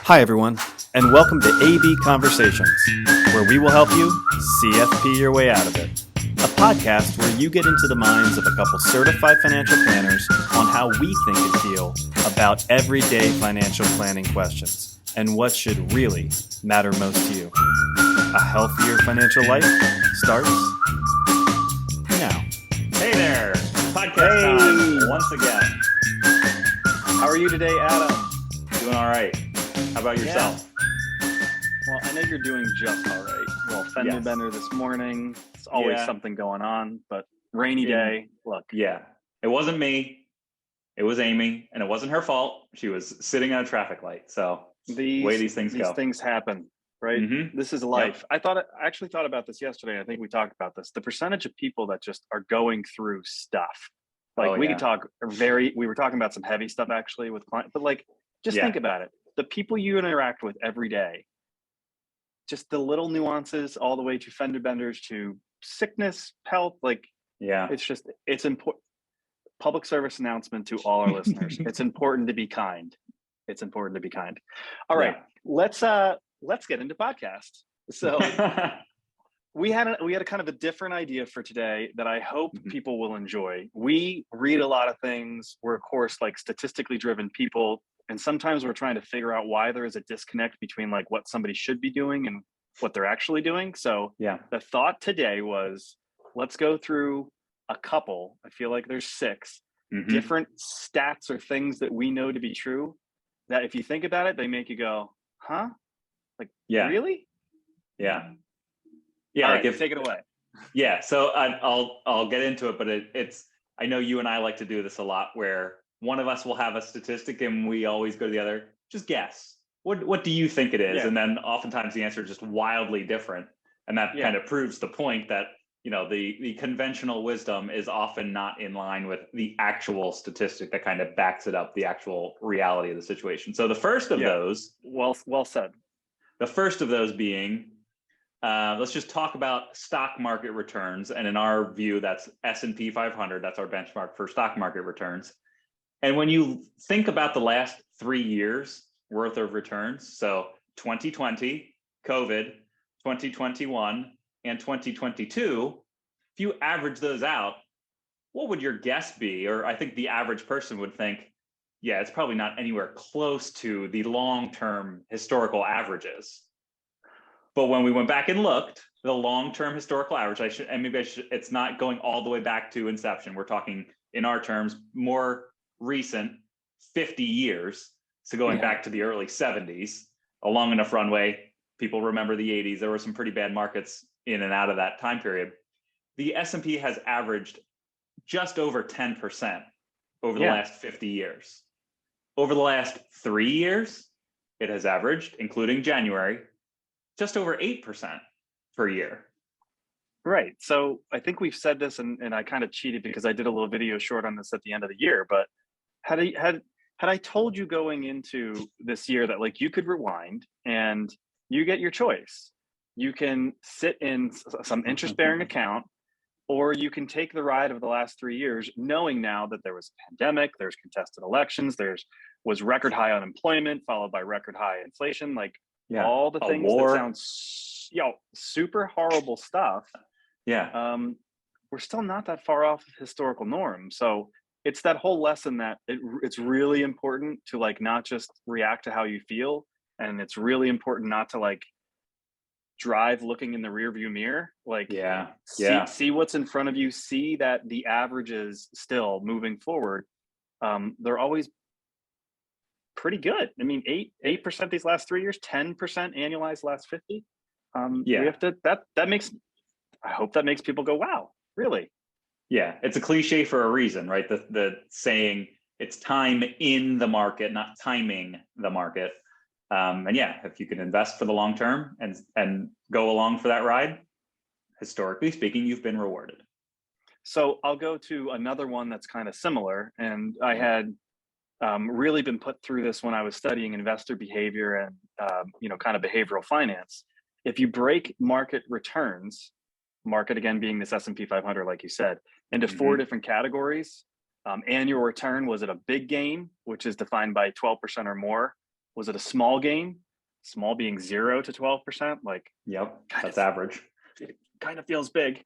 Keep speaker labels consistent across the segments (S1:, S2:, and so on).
S1: Hi, everyone, and welcome to AB Conversations, where we will help you CFP your way out of it. A podcast where you get into the minds of a couple certified financial planners on how we think and feel about everyday financial planning questions and what should really matter most to you. A healthier financial life starts now.
S2: Hey there, podcast time once again.
S1: How are you today, Adam?
S2: Doing all right. How about yourself?
S1: Well, I know you're doing just all right. Well, fender bender this morning. It's always something going on, but rainy day. Look.
S2: Yeah, it wasn't me. It was Amy, and it wasn't her fault. She was sitting at a traffic light. So the way these things go.
S1: These things happen, right?
S2: Mm-hmm.
S1: This is life. Yep. I actually thought about this yesterday. I think we talked about this. The percentage of people that just are going through stuff. Like we were talking about some heavy stuff actually with clients, but like, just think about it. The people you interact with every day, just the little nuances all the way to fender benders to sickness, health, it's important. Public service announcement to all our listeners. It's important to be kind. It's important to be kind. All right, let's get into podcasts. So we had a kind of a different idea for today that I hope people will enjoy. We read a lot of things. We're of course like statistically driven people. And sometimes we're trying to figure out why there is a disconnect between like what somebody should be doing and what they're actually doing. So the thought today was, let's go through a couple. I feel like there's 6 different stats or things that we know to be true that if you think about it, they make you go, huh? Like, really?
S2: Yeah.
S1: All right, take it away.
S2: Yeah. So I'll get into it, but it's, I know you and I like to do this a lot where one of us will have a statistic and we always go to the other, just guess. What do you think it is? And then oftentimes the answer is just wildly different. And that kind of proves the point that, you know, the conventional wisdom is often not in line with the actual statistic that kind of backs it up, the actual reality of the situation. So the first of those.
S1: Well said.
S2: The first of those being, let's just talk about stock market returns. And in our view, that's S&P 500. That's our benchmark for stock market returns. And when you think about the last 3 years worth of returns, so 2020, COVID, 2021, and 2022, if you average those out, what would your guess be? Or I think the average person would think, it's probably not anywhere close to the long-term historical averages. But when we went back and looked, the long-term historical average, it's not going all the way back to inception. We're talking in our terms, more recent 50 years. So going back to the early 70s, a long enough runway. People remember the 80s. There were some pretty bad markets in and out of that time period. The S&P has averaged just over 10% over the last 50 years. Over the last 3 years, it has averaged, including January, just over 8% per year.
S1: Right. So I think we've said this, and I kind of cheated because I did a little video short on this at the end of the year. But had I told you going into this year that like you could rewind and you get your choice, you can sit in some interest-bearing account, or you can take the ride of the last 3 years, knowing now that there was a pandemic, there's contested elections, was record high unemployment followed by record high inflation, like all the things that sound super horrible stuff. We're still not that far off of historical norms. So it's that whole lesson that it's really important to like not just react to how you feel, and it's really important not to like drive looking in the rearview mirror. Like see what's in front of you. See that the averages still moving forward. They're always pretty good. I mean, 8% these last 3 years, 10% annualized last 50. We have to I hope that makes people go, wow, really?
S2: Yeah, it's a cliche for a reason, right? The saying, it's time in the market, not timing the market. If you can invest for the long term and go along for that ride, historically speaking, you've been rewarded.
S1: So I'll go to another one that's kind of similar. And I had really been put through this when I was studying investor behavior and, kind of behavioral finance. If you break market returns, market again being this S&P 500, like you said, into 4 different categories. Annual return was at a big gain, which is defined by 12% or more, Was it a small gain? Small being 0 to 12%, like
S2: Yep,
S1: kind
S2: that's
S1: of
S2: average.
S1: it kind of feels big.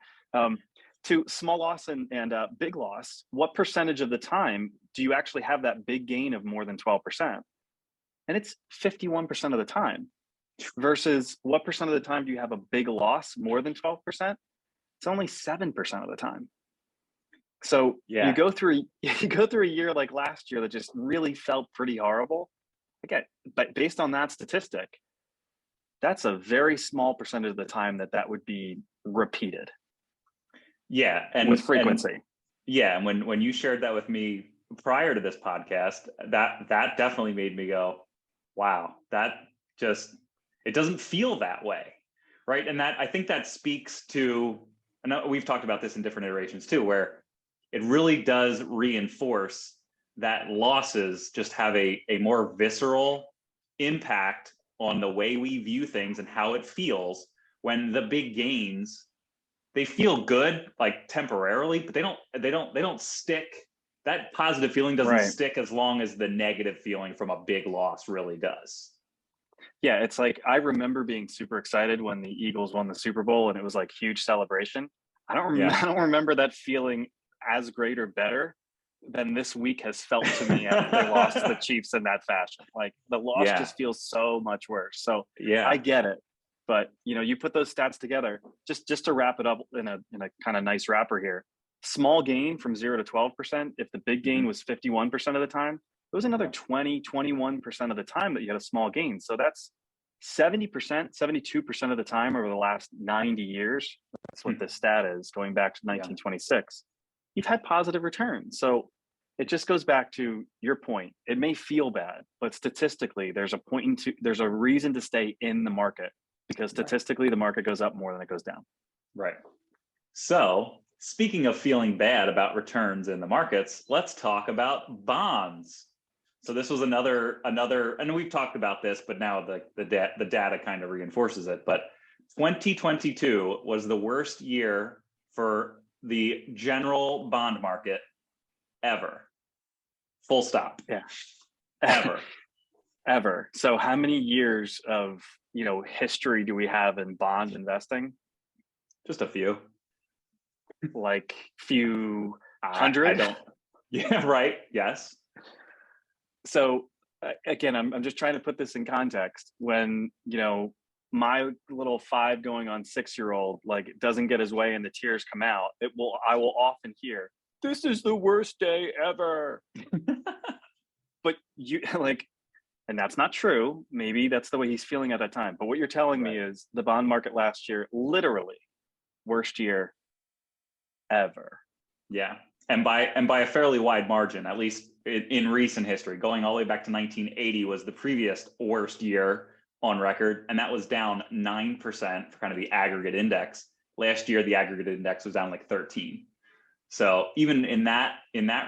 S1: To small loss and big loss, what percentage of the time do you actually have that big gain of more than 12%? And it's 51% of the time. Versus what percent of the time do you have a big loss more than 12%? It's only 7% of the time. So you
S2: Yeah,
S1: go through you go through a year like last year that just really felt pretty horrible. Again, but based on that statistic, that's a very small percentage of the time that would be repeated
S2: yeah,
S1: with
S2: and
S1: frequency.
S2: yeah, and when you shared that with me prior to this podcast, that definitely made me go, wow, that just, it doesn't feel that way, right? And that, I think that speaks to, and we've talked about this in different iterations too, where it really does reinforce that losses just have a more visceral impact on the way we view things and how it feels, when the big gains, they feel good like temporarily, but they don't stick. That positive feeling doesn't
S1: Right.
S2: stick as long as the negative feeling from a big loss really does.
S1: Yeah, it's like I remember being super excited when the Eagles won the Super Bowl and it was like huge celebration.
S2: Yeah.
S1: I don't remember that feeling as great or better than this week has felt to me after they lost to the Chiefs in that fashion. Like the loss
S2: Yeah.
S1: just feels so much worse. So I
S2: Yeah.
S1: get it. But you put those stats together, just to wrap it up in a kind of nice wrapper here. Small gain from 0 to 12%. If the big gain
S2: Mhm.
S1: was 51% of the time, it was another
S2: Yeah.
S1: 21% of the time that you had a small gain. So that's 70%, 72% of the time over the last 90 years. That's what
S2: Hmm.
S1: this stat is, going back to
S2: Yeah.
S1: 1926. You've had positive returns. So it just goes back to your point. It may feel bad, but statistically, there's a reason to stay in the market, because
S2: Right.
S1: statistically the market goes up more than it goes down.
S2: Right. So, speaking of feeling bad about returns in the markets, let's talk about bonds. So this was another, and we've talked about this, but now the data kind of reinforces it. But 2022 was the worst year for the general bond market ever. Full stop.
S1: Yeah.
S2: Ever.
S1: Ever. So how many years of history do we have in bond investing?
S2: Just a few.
S1: Like few
S2: I
S1: hundred.
S2: don't. Yeah. Right. Yes.
S1: So again, I'm just trying to put this in context. When my little 5 going on 6-year-old like doesn't get his way and the tears come out, I will often hear, "This is the worst day ever." But you like, and that's not true. Maybe that's the way he's feeling at that time. But what you're telling me
S2: Right.
S1: is the bond market last year, literally worst year ever.
S2: Yeah, and by a fairly wide margin, at least in recent history. Going all the way back to 1980 was the previous worst year on record, and that was down 9% for kind of the aggregate index. Last year, the aggregate index was down like 13. So even in that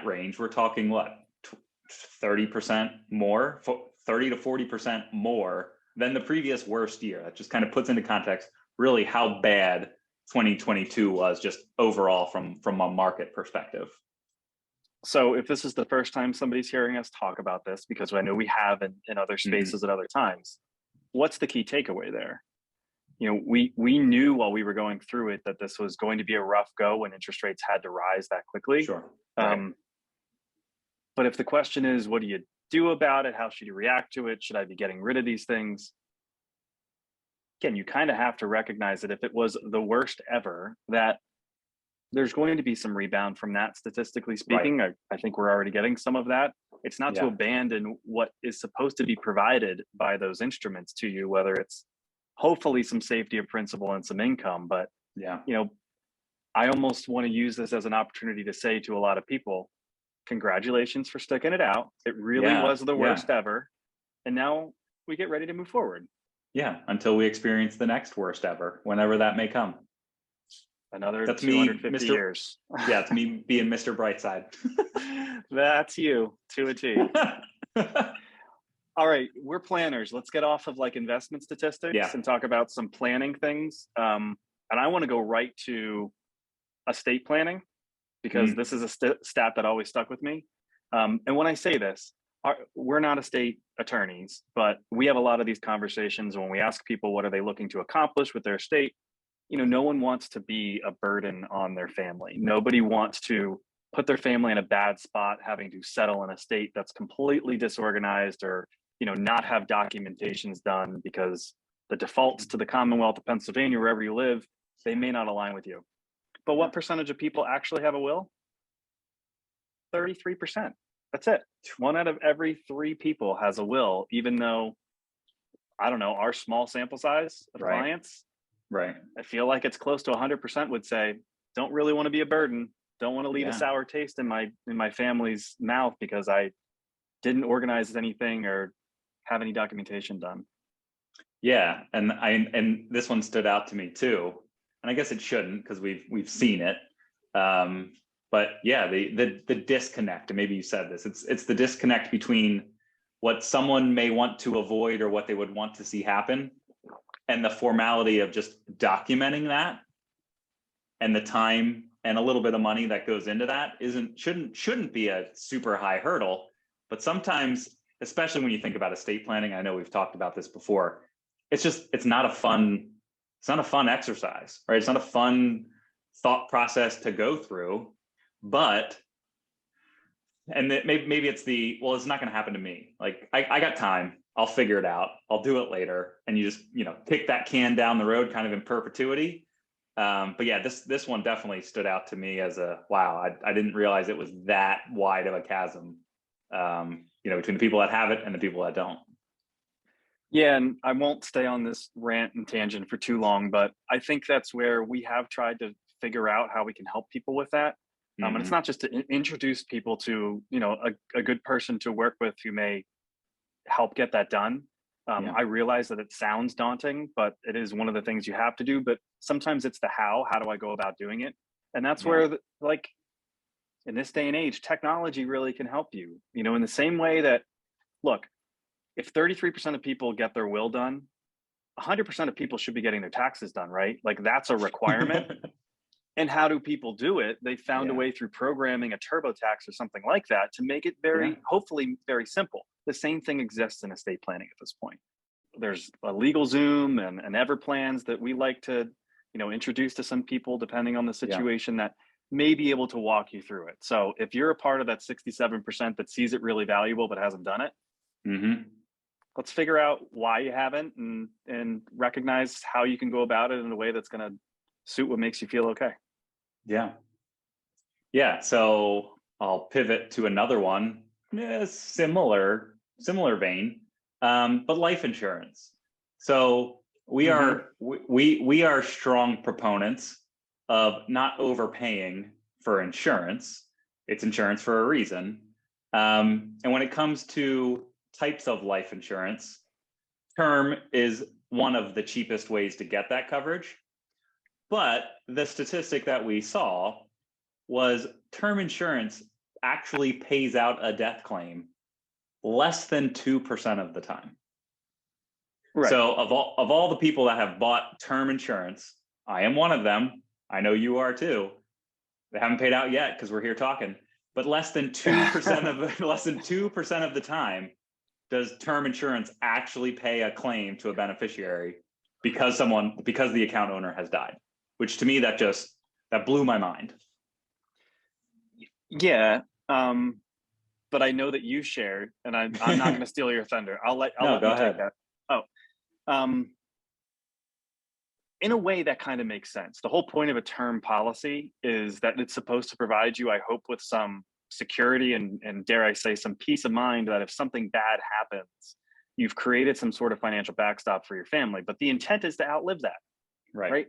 S2: range, we're talking what, 30% more, 30 to 40% more than the previous worst year. That just kind of puts into context really how bad 2022 was just overall from a market perspective.
S1: So if this is the first time somebody's hearing us talk about this, because I know we have in other
S2: Mm-hmm.
S1: spaces at other times, what's the key takeaway there? We knew while we were going through it that this was going to be a rough go when interest rates had to rise that quickly.
S2: Sure. Right.
S1: But if the question is, what do you do about it? How should you react to it? Should I be getting rid of these things? Again, you kind of have to recognize that if it was the worst ever, that there's going to be some rebound from that, statistically
S2: Right.
S1: speaking. I think we're already getting some of that. It's not to
S2: Yeah.
S1: abandon what is supposed to be provided by those instruments to you, whether it's hopefully some safety of principal and some income. But,
S2: Yeah.
S1: I almost want to use this as an opportunity to say to a lot of people, congratulations for sticking it out. It really
S2: Yeah.
S1: was the
S2: Yeah.
S1: worst ever. And now we get ready to move forward.
S2: Yeah. Until we experience the next worst ever, whenever that may come.
S1: Another
S2: That's me,
S1: 250
S2: Mr.
S1: years.
S2: Yeah, it's me being Mr. Brightside.
S1: That's you to a T. All right, we're planners. Let's get off of like investment
S2: Yeah.
S1: statistics and talk about some planning things. And I want to go right to estate planning, because
S2: Mm.
S1: this is a stat that always stuck with me. And when I say this, we're not estate attorneys, but we have a lot of these conversations when we ask people what are they looking to accomplish with their estate. No one wants to be a burden on their family. Nobody wants to put their family in a bad spot, having to settle an estate that's completely disorganized, or not have documentations done because the defaults to the Commonwealth of Pennsylvania, wherever you live, they may not align with you. But what percentage of people actually have a will? 33%. That's it. 1 out of every 3 people has a will, even though, I don't know, our small sample size of
S2: Right.
S1: clients,
S2: Right.
S1: I feel like it's close to 100% would say, don't really want to be a burden. Don't want to leave a
S2: Yeah.
S1: sour taste in my family's mouth because I didn't organize anything or have any documentation done.
S2: Yeah, and this one stood out to me too, and I guess it shouldn't because we've seen it. But yeah, the disconnect, and maybe you said this, it's the disconnect between what someone may want to avoid or what they would want to see happen, and the formality of just documenting that, and the time and a little bit of money that goes into that shouldn't be a super high hurdle. But sometimes, especially when you think about estate planning, I know we've talked about this before, it's not a fun exercise, right? It's not a fun thought process to go through. But maybe it's it's not going to happen to me. Like I got time, I'll figure it out, I'll do it later, and you just kick that can down the road kind of in perpetuity. But yeah, this one definitely stood out to me as a wow. I didn't realize it was that wide of a chasm, between the people that have it and the people that don't.
S1: Yeah, and I won't stay on this rant and tangent for too long, but I think that's where we have tried to figure out how we can help people with that. And it's not just to introduce people to a good person to work with who may help get that done. I realize that it sounds daunting, but it is one of the things you have to do. But sometimes it's the how. How do I go about doing it? And that's where, in this day and age, technology really can help you. In the same way that, look, if 33% of people get their will done, 100% of people should be getting their taxes done, right? Like that's a requirement. And how do people do it? They found a way through programming a TurboTax or something like that to make it hopefully very simple. The same thing exists in estate planning at this point. There's a LegalZoom and Everplans that we like to, introduce to some people depending on the situation that may be able to walk you through it. So if you're a part of that 67% that sees it really valuable but hasn't done it, let's figure out why you haven't and recognize how you can go about it in a way that's going to suit what makes you feel okay.
S2: Yeah. So I'll pivot to another one, similar vein, but life insurance. So we are strong proponents of not overpaying for insurance. It's insurance for a reason. And when it comes to types of life insurance, term is one of the cheapest ways to get that coverage. But the statistic that we saw was term insurance actually pays out a death claim less than 2% of the time. Right. So of all the people that have bought term insurance, I am one of them. I know you are too. They haven't paid out yet because we're here talking. But less than 2% of the time does term insurance actually pay a claim to a beneficiary because the account owner has died. Which to me, that blew my mind.
S1: Yeah, but I know that you shared, and I'm not going to steal your thunder. I'll let you take that. In a way, that kind of makes sense. The whole point of a term policy is that it's supposed to provide you, I hope, with some security and dare I say, some peace of mind that if something bad happens, you've created some sort of financial backstop for your family. But the intent is to outlive that, right?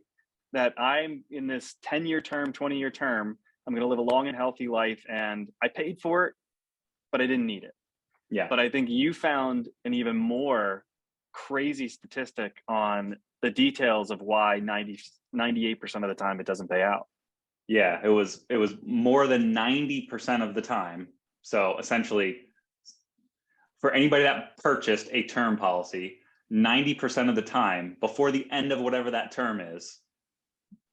S1: That I'm in this 10-year term, 20-year term, I'm going to live a long and healthy life, and I paid for it, but I didn't need it. Yeah. But I think you found an even more crazy statistic on the details of why 98% of the time it doesn't pay out.
S2: Yeah, it was more than 90% of the time. So essentially, for anybody that purchased a term policy, 90% of the time, before the end of whatever that term is,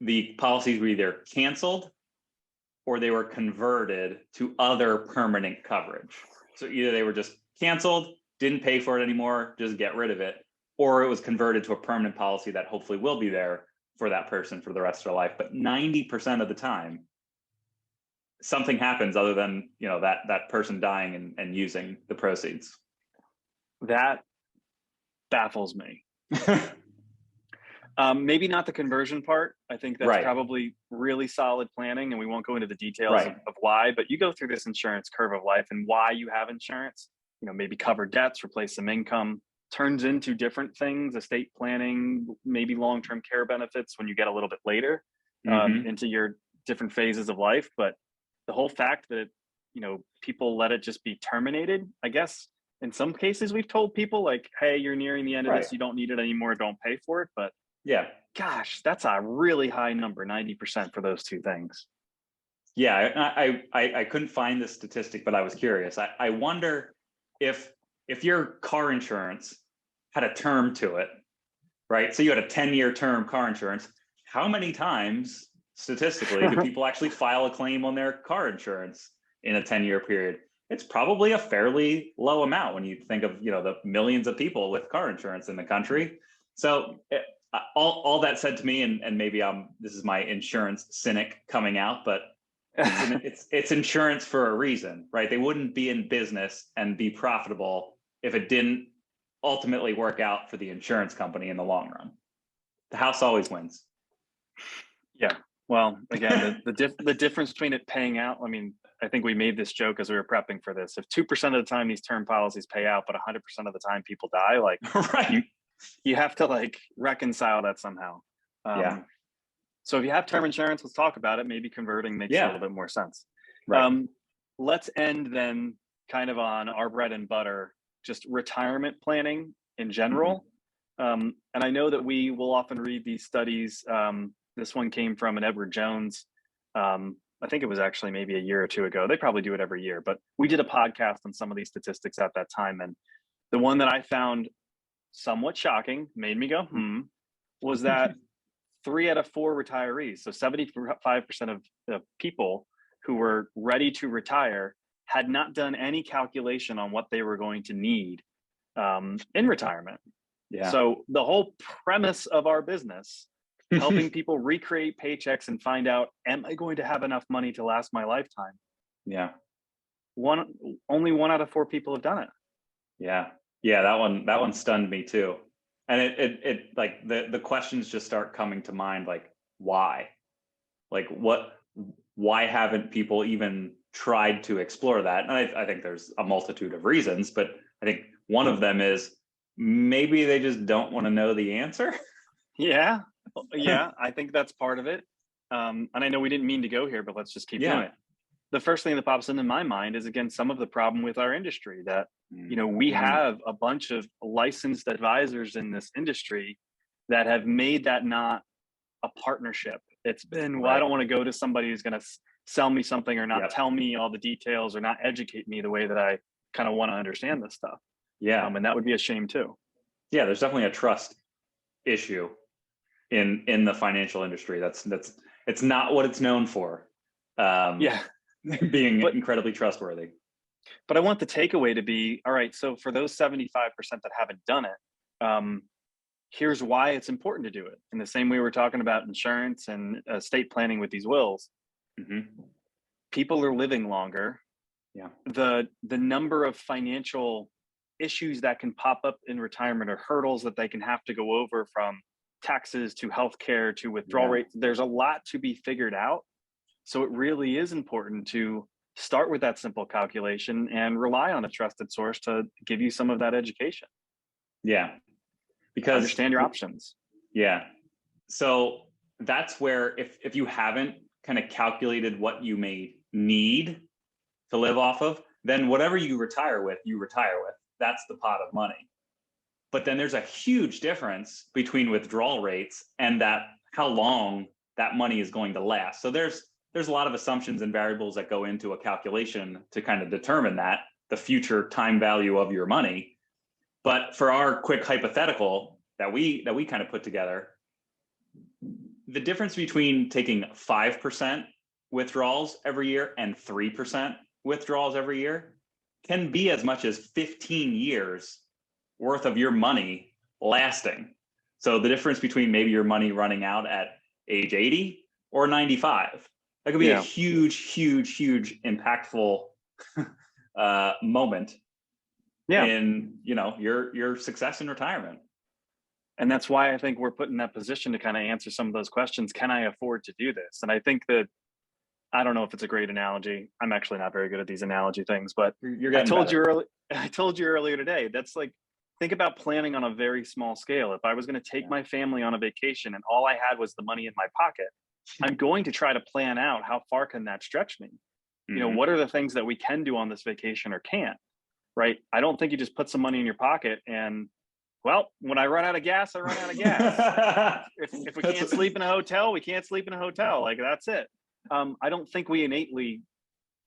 S2: the policies were either canceled or they were converted to other permanent coverage. So either they were just canceled, didn't pay for it anymore, just get rid of it, or it was converted to a permanent policy that hopefully will be there for that person for the rest of their life. But 90% of the time, something happens other than, you know, that person dying and using the proceeds.
S1: That baffles me. Maybe not the conversion part. I think that's
S2: Right.
S1: probably really solid planning, and we won't go into the details
S2: Right.
S1: of why, but you go through this insurance curve of life and why you have insurance, you know, maybe cover debts, replace some income, turns into different things, estate planning, maybe long-term care benefits when you get a little bit later into your different phases of life. But the whole fact that, you know, people let it just be terminated, I guess in some cases we've told people like, hey, you're nearing the end of
S2: Right.
S1: this, you don't need it anymore, don't pay for it. But
S2: Yeah.
S1: gosh, that's a really high number, 90% for those two things.
S2: Yeah, I couldn't find the statistic, but I was curious. I wonder if your car insurance had a term to it, right? So you had a 10-year term car insurance. How many times statistically do people actually file a claim on their car insurance in a 10-year period? It's probably a fairly low amount when you think of, you know, the millions of people with car insurance in the country. So all that said to me, and maybe this is my insurance cynic coming out, but it's insurance for a reason, right? They wouldn't be in business and be profitable if it didn't ultimately work out for the insurance company in the long run. The house always wins.
S1: Yeah. Well, again, the difference between it paying out, I mean, I think we made this joke as we were prepping for this. If 2% of the time these term policies pay out, but 100% of the time people die, like
S2: Right.
S1: you have to like reconcile that somehow.
S2: Yeah.
S1: So if you have term insurance, let's talk about it. Maybe converting makes a little bit more sense.
S2: Right.
S1: Let's end then kind of on our bread and butter, just retirement planning in general. And I know that we will often read these studies. This one came from an Edward Jones. I think it was actually maybe a year or two ago. They probably do it every year, but we did a podcast on some of these statistics at that time. And the one that I found somewhat shocking, made me go, was that 3 out of 4 retirees, so 75% of the people who were ready to retire had not done any calculation on what they were going to need in retirement.
S2: Yeah.
S1: So the whole premise of our business, helping people recreate paychecks and find out, am I going to have enough money to last my lifetime?
S2: Yeah.
S1: Only 1 out of 4 people have done it.
S2: Yeah. Yeah. That one stunned me too. And it like the questions just start coming to mind, like why? Like why haven't people even tried to explore that? And I think there's a multitude of reasons, but I think one of them is maybe they just don't want to know the answer.
S1: Yeah. I think that's part of it. And I know we didn't mean to go here, but let's just keep doing it. The first thing that pops into my mind is, again, some of the problem with our industry that, you know, we have a bunch of licensed advisors in this industry that have made that not a partnership. It's been, well, I don't want to go to somebody who's going to sell me something or not tell me all the details or not educate me the way that I kind of want to understand this stuff.
S2: Yeah.
S1: And that would be a shame too.
S2: Yeah. There's definitely a trust issue in the financial industry. It's not what it's known for. Being incredibly trustworthy.
S1: But I want the takeaway to be, all right, so for those 75% that haven't done it, here's why it's important to do it. In the same way we're talking about insurance and estate planning with these wills, people are living longer.
S2: Yeah.
S1: The number of financial issues that can pop up in retirement or hurdles that they can have to go over, from taxes to healthcare to withdrawal rates, there's a lot to be figured out. So it really is important to start with that simple calculation and rely on a trusted source to give you some of that education.
S2: Yeah. Because
S1: understand your options.
S2: Yeah. So that's where if you haven't kind of calculated what you may need to live off of, then whatever you retire with. That's the pot of money. But then there's a huge difference between withdrawal rates and how long that money is going to last. So there's a lot of assumptions and variables that go into a calculation to kind of determine the future time value of your money. But for our quick hypothetical that we kind of put together, the difference between taking 5% withdrawals every year and 3% withdrawals every year can be as much as 15 years worth of your money lasting. So the difference between maybe your money running out at age 80 or 95, that could be a huge impactful moment in, you know, your success in retirement.
S1: And that's why I think we're put in that position to kind of answer some of those questions. Can I afford to do this? And I think that, I don't know if it's a great analogy. I'm actually not very good at these analogy things, but I told you earlier today, that's like, think about planning on a very small scale. If I was going to take my family on a vacation and all I had was the money in my pocket, I'm going to try to plan out how far can that stretch me? You know, what are the things that we can do on this vacation or can't, right? I don't think you just put some money in your pocket and, well, when I run out of gas, I run out of gas. if we can't sleep in a hotel, we can't sleep in a hotel. Like, that's it. I don't think we innately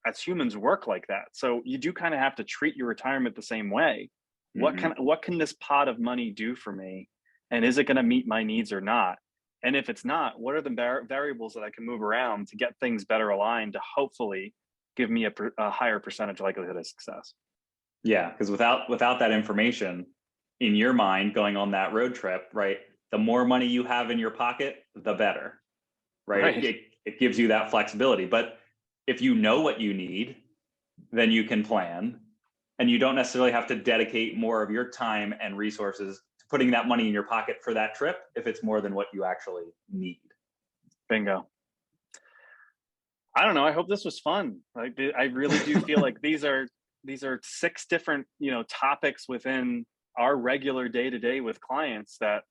S1: as humans work like that. So you do kind of have to treat your retirement the same way. What can this pot of money do for me? And is it going to meet my needs or not? And if it's not, what are the variables that I can move around to get things better aligned to hopefully give me a higher percentage likelihood of success?
S2: Yeah, because without that information in your mind going on that road trip, right? The more money you have in your pocket, the better, right? It gives you that flexibility. But if you know what you need, then you can plan, and you don't necessarily have to dedicate more of your time and resources to putting that money in your pocket for that trip if it's more than what you actually need.
S1: Bingo. I don't know. I hope this was fun. Like, I really do feel like these are 6 different, you know, topics within our regular day-to-day with clients that,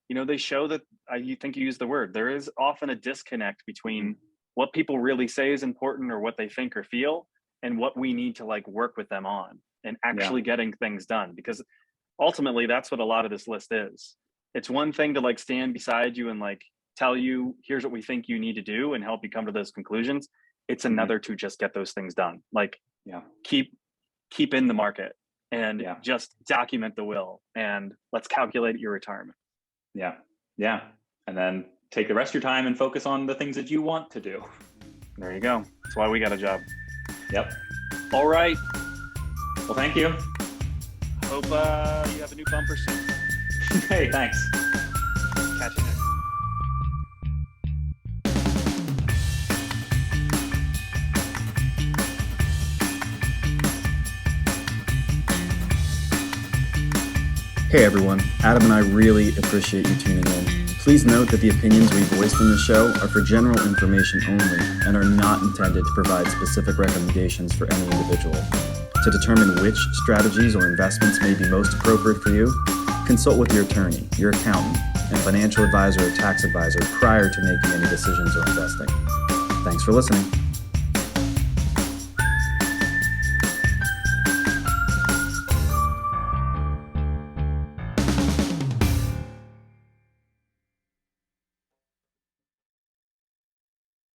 S1: you know, they show that you think you use the word. There is often a disconnect between what people really say is important or what they think or feel and what we need to like work with them on and actually getting things done. Because ultimately that's what a lot of this list is. It's one thing to like stand beside you and like tell you, here's what we think you need to do and help you come to those conclusions. It's another to just get those things done. Like keep in the market and just document the will and let's calculate your retirement.
S2: Yeah. And then take the rest of your time and focus on the things that you want to do.
S1: There you go. That's why we got a job.
S2: Yep.
S1: All right.
S2: Well, thank you.
S1: Hope you have a new bumper soon.
S2: Hey, thanks.
S1: Catch you next.
S3: Hey everyone, Adam and I really appreciate you tuning in. Please note that the opinions we voiced in the show are for general information only and are not intended to provide specific recommendations for any individual. To determine which strategies or investments may be most appropriate for you, consult with your attorney, your accountant, and financial advisor or tax advisor prior to making any decisions or investing. Thanks for listening.